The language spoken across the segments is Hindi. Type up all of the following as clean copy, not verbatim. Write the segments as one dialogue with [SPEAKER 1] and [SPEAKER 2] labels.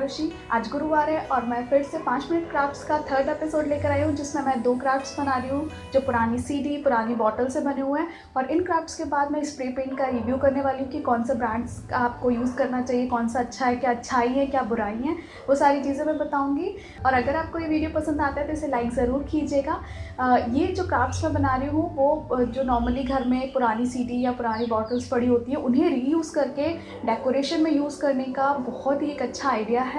[SPEAKER 1] आरुषि। आज गुरुवार है और मैं फिर से 5 मिनट क्राफ्ट्स का थर्ड एपिसोड लेकर आई हूँ, जिसमें मैं 2 क्राफ्ट्स बना रही हूँ जो पुरानी सीडी, पुरानी बॉटल से बने हुए हैं। और इन क्राफ्ट्स के बाद मैं स्प्रे पेंट का रिव्यू करने वाली हूँ कि कौन सा ब्रांड्स का आपको यूज़ करना चाहिए, कौन सा अच्छा है, क्या अच्छाई है, क्या बुराई है, वो सारी चीज़ें मैं बताऊँगी। और अगर आपको ये वीडियो पसंद आता है तो इसे लाइक ज़रूर कीजिएगा। ये जो क्राफ्ट्स मैं बना रही हूँ वो जो नॉर्मली घर में पुरानी सीडी या पुरानी बॉटल्स पड़ी होती है उन्हें रीयूज़ करके डेकोरेशन में यूज़ करने का बहुत ही एक अच्छा आइडिया है।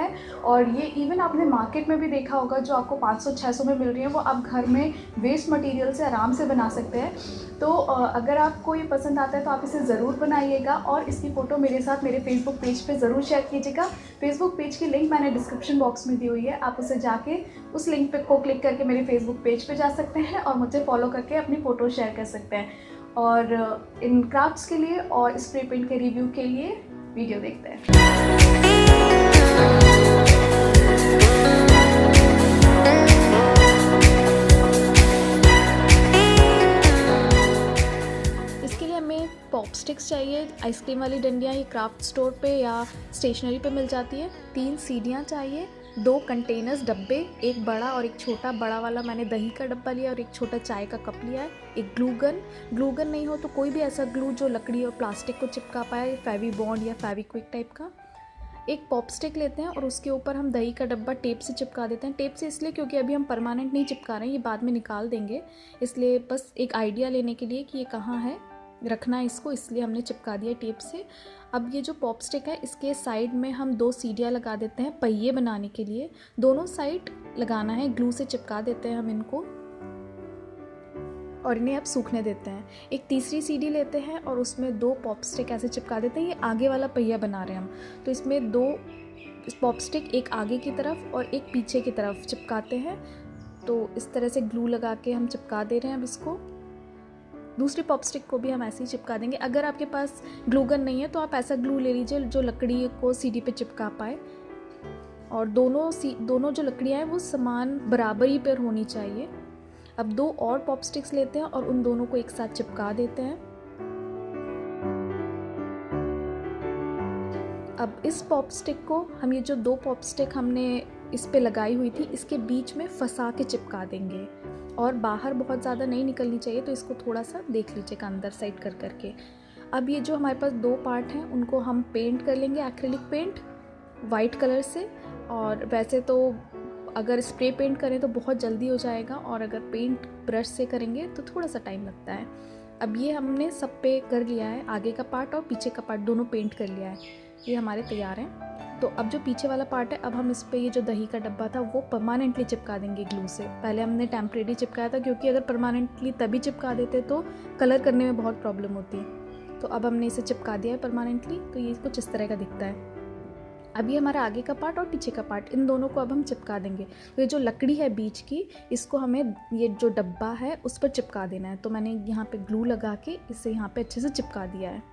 [SPEAKER 1] और ये इवन आपने मार्केट में भी देखा होगा, जो आपको 500-600 में मिल रही है वो आप घर में वेस्ट मटेरियल से आराम से बना सकते हैं। तो अगर आपको ये पसंद आता है तो आप इसे ज़रूर बनाइएगा और इसकी फ़ोटो मेरे साथ मेरे फेसबुक पेज पे ज़रूर शेयर कीजिएगा। फेसबुक पेज की लिंक मैंने डिस्क्रिप्शन बॉक्स में दी हुई है, आप उसे जाके उस लिंक पे को क्लिक करके मेरे फेसबुक पेज पे जा सकते हैं और मुझे फॉलो करके अपनी फ़ोटो शेयर कर सकते हैं। और इन क्राफ्ट्स के लिए और स्प्रे पेंट के रिव्यू के लिए वीडियो देखते हैं। इसके लिए हमें पॉप स्टिक्स चाहिए। आइसक्रीम वाली डंडियाँ ये क्राफ्ट स्टोर पे या स्टेशनरी पे मिल जाती है। 3 सीढ़ियाँ चाहिए, 2 कंटेनर्स डब्बे, एक बड़ा और एक छोटा। बड़ा वाला मैंने दही का डब्बा लिया और एक छोटा चाय का कप लिया है। एक ग्लू गन नहीं हो तो कोई भी ऐसा ग्लू जो लकड़ी और प्लास्टिक को चिपका पाए, फेवी बॉन्ड या फेविक्विक टाइप का। एक पॉप स्टिक लेते हैं और उसके ऊपर हम दही का डब्बा टेप से चिपका देते हैं। टेप से इसलिए क्योंकि अभी हम परमानेंट नहीं चिपका रहे हैं, ये बाद में निकाल देंगे, इसलिए बस एक आइडिया लेने के लिए कि ये कहाँ है रखना है इसको, इसलिए हमने चिपका दिया टेप से। अब ये जो पॉप स्टिक है इसके साइड में हम 2 सीढ़ियाँ लगा देते हैं पहिए बनाने के लिए। दोनों साइड लगाना है, ग्लू से चिपका देते हैं हम इनको और इन्हें अब सूखने देते हैं। एक तीसरी सीढ़ी लेते हैं और उसमें 2 पॉप स्टिक ऐसे चिपका देते हैं। ये आगे वाला पहिया बना रहे हैं हम, तो इसमें 2 पॉप स्टिक एक आगे की तरफ और एक पीछे की तरफ चिपकाते हैं। तो इस तरह से ग्लू लगा के हम चिपका दे रहे हैं। अब इसको दूसरी पॉप स्टिक को भी हम ऐसे ही चिपका देंगे। अगर आपके पास ग्लू गन नहीं है तो आप ऐसा ग्लू ले लीजिए जो लकड़ी को सीढ़ी पे चिपका पाए। और दोनों जो लकड़ियाँ हैं वो समान बराबरी पर होनी चाहिए। अब 2 और पॉप स्टिक्स लेते हैं और उन दोनों को एक साथ चिपका देते हैं। अब इस पॉप स्टिक को हम ये जो 2 पॉप स्टिक हमने इस पे लगाई हुई थी इसके बीच में फंसा के चिपका देंगे और बाहर बहुत ज़्यादा नहीं निकलनी चाहिए, तो इसको थोड़ा सा देख लीजिएगा अंदर साइड कर करके। अब ये जो हमारे पास 2 पार्ट हैं उनको हम पेंट कर लेंगे एक्रिलिक पेंट वाइट कलर से। और वैसे तो अगर स्प्रे पेंट करें तो बहुत जल्दी हो जाएगा और अगर पेंट ब्रश से करेंगे तो थोड़ा सा टाइम लगता है। अब ये हमने सब पे कर लिया है, आगे का पार्ट और पीछे का पार्ट दोनों पेंट कर लिया है, ये हमारे तैयार हैं। तो अब जो पीछे वाला पार्ट है, अब हम इस पे ये जो दही का डब्बा था वो परमानेंटली चिपका देंगे ग्लू से। पहले हमने टेम्परेरी चिपकाया था क्योंकि अगर परमानेंटली तभी चिपका देते तो कलर करने में बहुत प्रॉब्लम होती है। तो अब हमने इसे चिपका दिया है परमानेंटली, तो ये कुछ इस तरह का दिखता है। अब ये हमारा आगे का पार्ट और पीछे का पार्ट, इन दोनों को अब हम चिपका देंगे। तो ये जो लकड़ी है बीच की, इसको हमें ये जो डब्बा है उस पर चिपका देना है। तो मैंने यहाँ पे ग्लू लगा के इसे यहाँ पे अच्छे से चिपका दिया है।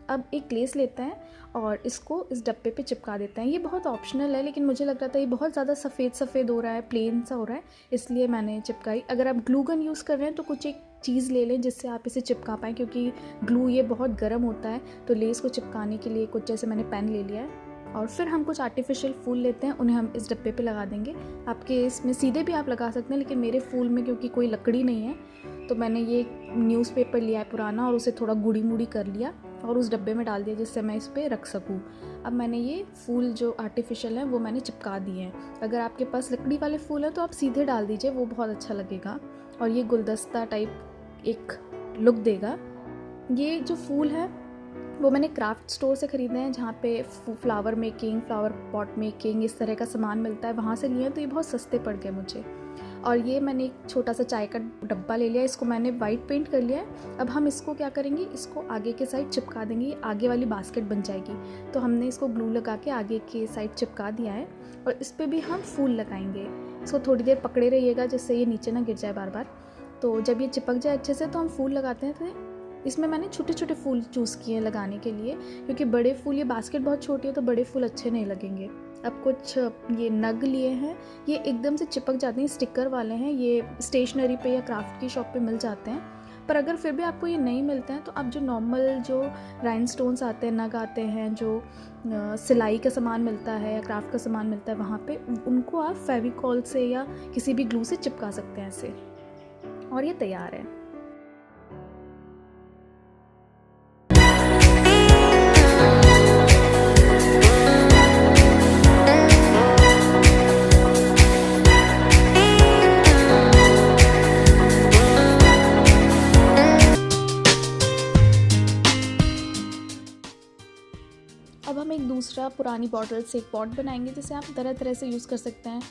[SPEAKER 1] अब एक ग्लेस लेते हैं और इसको इस डब्बे पे चिपका देते हैं। ये बहुत ऑप्शनल है, लेकिन मुझे लग रहा था ये बहुत ज़्यादा सफ़ेद हो रहा है, प्लेन सा हो रहा है, इसलिए मैंने चिपकाई। अगर आप ग्लू गन यूज़ कर रहे हैं तो कुछ एक चीज़ ले लें जिससे आप इसे चिपका पाएँ, क्योंकि ग्लू ये बहुत गर्म होता है। तो लेस को चिपकाने के लिए कुछ जैसे मैंने पेन ले लिया है और फिर हम कुछ आर्टिफिशियल फूल लेते हैं, उन्हें हम इस डब्बे पे लगा देंगे। आपके इसमें सीधे भी आप लगा सकते हैं, लेकिन मेरे फूल में क्योंकि कोई लकड़ी नहीं है तो मैंने ये न्यूज़पेपर लिया है पुराना और उसे थोड़ा गुड़ी मुड़ी कर लिया और उस डब्बे में डाल दिया जिससे मैं इस पर रख सकूँ। अब मैंने ये फूल जो आर्टिफिशियल हैं वो मैंने चिपका दिए हैं। अगर आपके पास लकड़ी वाले फूल हैं तो आप सीधे डाल दीजिए, वो बहुत अच्छा लगेगा और ये गुलदस्ता टाइप एक लुक देगा। ये जो फूल है वो मैंने क्राफ्ट स्टोर से ख़रीदे हैं, जहाँ पे flower making, flower pot making इस तरह का सामान मिलता है, वहाँ से लिए हैं। तो ये बहुत सस्ते पड़ गए मुझे। और ये मैंने एक छोटा सा चाय का डब्बा ले लिया, इसको मैंने वाइट पेंट कर लिया है। अब हम इसको क्या करेंगे, इसको आगे के साइड चिपका देंगे, ये आगे वाली बास्केट बन जाएगी। तो हमने इसको ग्लू लगा के आगे के साइड चिपका दिया है और इस पर भी हम फूल लगाएंगे। इसको थोड़ी देर पकड़े रहिएगा जिससे ये नीचे ना गिर जाए बार बार। तो जब ये चिपक जाए अच्छे से तो हम फूल लगाते हैं। इसमें मैंने छोटे छोटे फूल चूज़ किए हैं लगाने के लिए, क्योंकि बड़े फूल, ये बास्केट बहुत छोटी है तो बड़े फूल अच्छे नहीं लगेंगे। अब कुछ ये नग लिए हैं, ये एकदम से चिपक जाते हैं, स्टिकर वाले हैं, ये स्टेशनरी पे या क्राफ्ट की शॉप पे मिल जाते हैं। पर अगर फिर भी आपको ये नहीं मिलता है तो आप जो नॉर्मल जो राइनस्टोन्स आते हैं, नग आते हैं, जो सिलाई का सामान मिलता है या क्राफ्ट का सामान मिलता है वहाँ पे, उनको आप फेविकॉल से या किसी भी ग्लू से चिपका सकते हैं ऐसे, और ये तैयार है। अब हम एक दूसरा पुरानी बॉटल से एक पॉट बनाएंगे जिसे आप तरह तरह से यूज़ कर सकते हैं,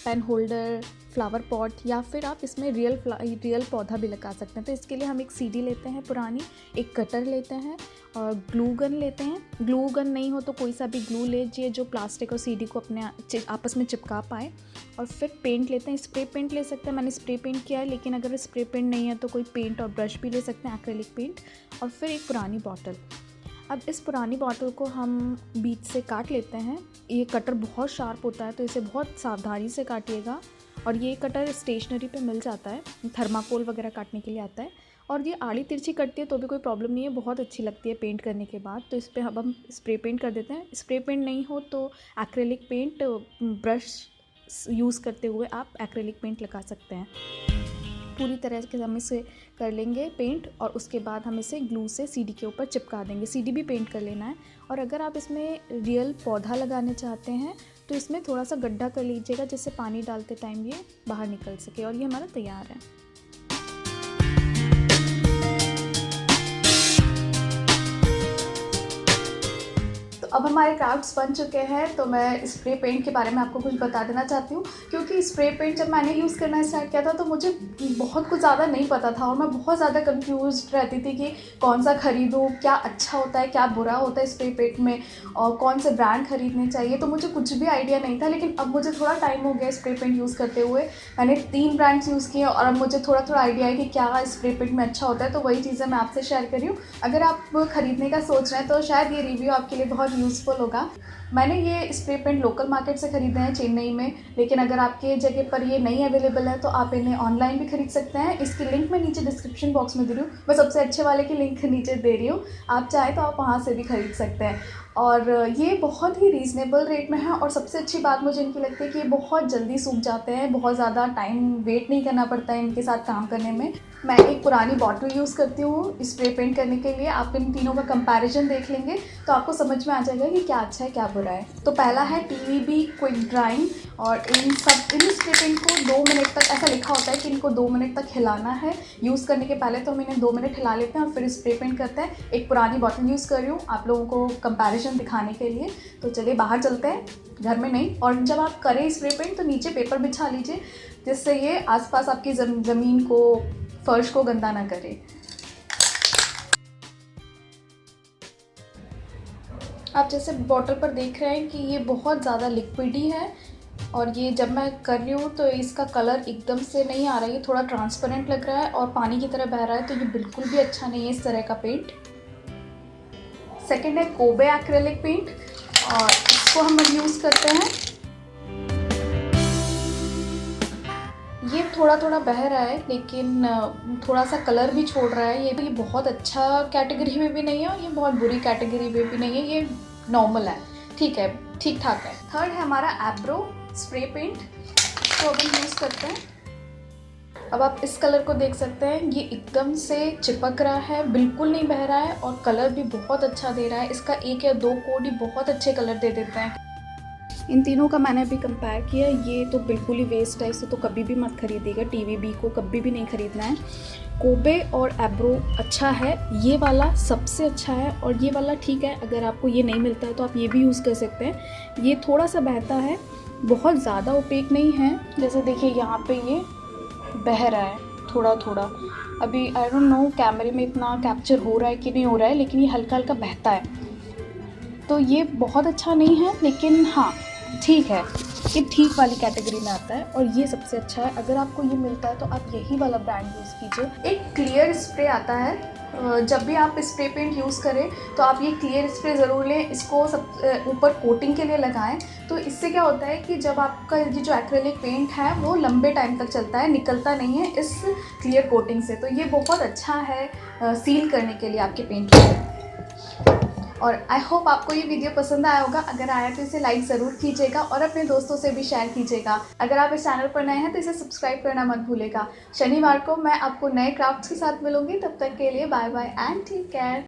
[SPEAKER 1] पेन होल्डर, फ्लावर पॉट, या फिर आप इसमें रियल पौधा भी लगा सकते हैं। तो इसके लिए हम एक सीडी लेते हैं पुरानी, एक कटर लेते हैं और ग्लू गन लेते हैं। ग्लू गन नहीं हो तो कोई सा भी ग्लू लीजिए जो प्लास्टिक और सीडी को अपने आपस में चिपका पाए। और फिर पेंट लेते हैं, स्प्रे पेंट ले सकते हैं, मैंने स्प्रे पेंट किया है, लेकिन अगर स्प्रे पेंट नहीं है तो कोई पेंट और ब्रश भी ले सकते हैं, एक्रेलिक पेंट। और फिर एक पुरानी बॉटल। अब इस पुरानी बॉटल को हम बीच से काट लेते हैं। ये कटर बहुत शार्प होता है तो इसे बहुत सावधानी से काटिएगा। और ये कटर स्टेशनरी पे मिल जाता है, थर्माकोल वगैरह काटने के लिए आता है। और ये आड़ी तिरछी कटती है तो भी कोई प्रॉब्लम नहीं है, बहुत अच्छी लगती है पेंट करने के बाद। तो इस पर अब हम स्प्रे पेंट कर देते हैं। स्प्रे पेंट नहीं हो तो एक्रेलिक पेंट ब्रश यूज़ करते हुए आप एक्रेलिक पेंट लगा सकते हैं। पूरी तरह से हम इसे कर लेंगे पेंट, और उसके बाद हम इसे ग्लू से सीडी के ऊपर चिपका देंगे। सीडी भी पेंट कर लेना है। और अगर आप इसमें रियल पौधा लगाने चाहते हैं तो इसमें थोड़ा सा गड्ढा कर लीजिएगा जिससे पानी डालते टाइम ये बाहर निकल सके। और ये हमारा तैयार है। अब हमारे क्राफ्ट्स बन चुके हैं, तो मैं स्प्रे पेंट के बारे में आपको कुछ बता देना चाहती हूँ। क्योंकि स्प्रे पेंट जब मैंने यूज़ करना स्टार्ट किया था तो मुझे बहुत कुछ ज़्यादा नहीं पता था, और मैं बहुत ज़्यादा कंफ्यूज रहती थी कि कौन सा ख़रीदूँ, क्या अच्छा होता है, क्या बुरा होता है स्प्रे पेंट में, और कौन से ब्रांड ख़रीदने चाहिए। तो मुझे कुछ भी आइडिया नहीं था। लेकिन अब मुझे थोड़ा टाइम हो गया स्प्रे पेंट यूज़ करते हुए, मैंने 3 ब्रांड्स यूज़ किए, और अब मुझे थोड़ा थोड़ा आइडिया है कि क्या स्प्रे पेंट में अच्छा होता है। तो वही चीज़ें मैं आपसे शेयर कर रही हूँ। अगर आप ख़रीदने का सोच रहे हैं तो शायद ये रिव्यू आपके लिए बहुत यूज़फुल होगा। मैंने ये स्प्रे पेंट लोकल मार्केट से ख़रीदे हैं चेन्नई में, लेकिन अगर आपके जगह पर ये नहीं अवेलेबल है तो आप इन्हें ऑनलाइन भी खरीद सकते हैं। इसकी लिंक मैं नीचे डिस्क्रिप्शन बॉक्स में दे रही हूँ। मैं सबसे अच्छे वाले की लिंक नीचे दे रही हूँ, आप चाहे तो आप वहाँ से भी खरीद सकते हैं। और ये बहुत ही रीज़नेबल रेट में है। और सबसे अच्छी बात मुझे इनकी लगती है कि ये बहुत जल्दी सूख जाते हैं, बहुत ज़्यादा टाइम वेट नहीं करना पड़ता है इनके साथ काम करने में। मैं एक पुरानी बॉटल यूज़ करती हूँ स्प्रे पेंट करने के लिए। आप इन तीनों का कंपैरिजन देख लेंगे तो आपको समझ में आ जाएगा कि क्या अच्छा है क्या बुरा है। तो पहला है TVB क्विक ड्राइंग, और इन स्प्रे पेंट को 2 मिनट तक, ऐसा लिखा होता है कि इनको 2 मिनट तक हिलाना है यूज़ करने के पहले। तो हम इन्हें 2 मिनट हिला लेते हैं और फिर स्प्रे पेंट करते हैं। एक पुरानी बॉटल यूज़ कर रही हूँ आप लोगों को कंपैरिजन दिखाने के लिए। तो चलिए बाहर चलते हैं, घर में नहीं। और जब आप करें स्प्रे पेंट तो नीचे पेपर बिछा लीजिए जिससे ये आसपास आपकी ज़मीन को, फर्श को गंदा ना करे। आप जैसे बॉटल पर देख रहे हैं कि ये बहुत ज़्यादा लिक्विडी है, और ये जब मैं कर रही हूँ तो इसका कलर एकदम से नहीं आ रहा है, ये थोड़ा ट्रांसपेरेंट लग रहा है और पानी की तरह बह रहा है। तो ये बिल्कुल भी अच्छा नहीं है इस तरह का पेंट। सेकेंड है कोबे एक्रेलिक पेंट, और इसको हम यूज़ करते हैं। ये थोड़ा थोड़ा बह रहा है लेकिन थोड़ा सा कलर भी छोड़ रहा है। ये बहुत अच्छा कैटेगरी में भी नहीं है और ये बहुत बुरी कैटेगरी में भी नहीं है, ये नॉर्मल है, ठीक है, ठीक ठाक है। थर्ड है हमारा एब्रो स्प्रे पेंट, तो अब हम यूज़ करते हैं। अब आप इस कलर को देख सकते हैं, ये एकदम से चिपक रहा है, बिल्कुल नहीं बह रहा है, और कलर भी बहुत अच्छा दे रहा है। इसका 1 या 2 कोड ही बहुत अच्छे कलर दे देते हैं। इन तीनों का मैंने अभी कंपेयर किया, ये तो बिल्कुल ही वेस्ट है, इसे तो कभी भी मत खरीदिएगा। TVB को कभी भी नहीं खरीदना है। कोबे और एब्रो अच्छा है, ये वाला सबसे अच्छा है, और ये वाला ठीक है। अगर आपको ये नहीं मिलता है तो आप ये भी यूज़ कर सकते हैं। ये थोड़ा सा बहता है, बहुत ज़्यादा ओपेक नहीं है। जैसे देखिए यहाँ पे ये बह रहा है थोड़ा थोड़ा। अभी आई डोंट नो कैमरे में इतना कैप्चर हो रहा है कि नहीं हो रहा है, लेकिन ये हल्का हल्का बहता है। तो ये बहुत अच्छा नहीं है, लेकिन हाँ ठीक है। ये ठीक वाली कैटेगरी में आता है और ये सबसे अच्छा है। अगर आपको ये मिलता है तो आप यही वाला ब्रांड यूज़ कीजिए। एक क्लियर स्प्रे आता है, जब भी आप स्प्रे पेंट यूज़ करें तो आप ये क्लियर स्प्रे ज़रूर लें, इसको सब ऊपर कोटिंग के लिए लगाएं। तो इससे क्या होता है कि जब आपका ये जो एक्रेलिक पेंट है वो लंबे टाइम तक चलता है, निकलता नहीं है इस क्लियर कोटिंग से। तो ये बहुत अच्छा है सील करने के लिए आपके पेंट को। और आई होप आपको ये वीडियो पसंद आया होगा। अगर आया तो इसे लाइक ज़रूर कीजिएगा और अपने दोस्तों से भी शेयर कीजिएगा। अगर आप इस चैनल पर नए हैं तो इसे सब्सक्राइब करना मत भूलेगा। शनिवार को मैं आपको नए क्राफ्ट्स के साथ मिलूंगी। तब तक के लिए bye bye and take care.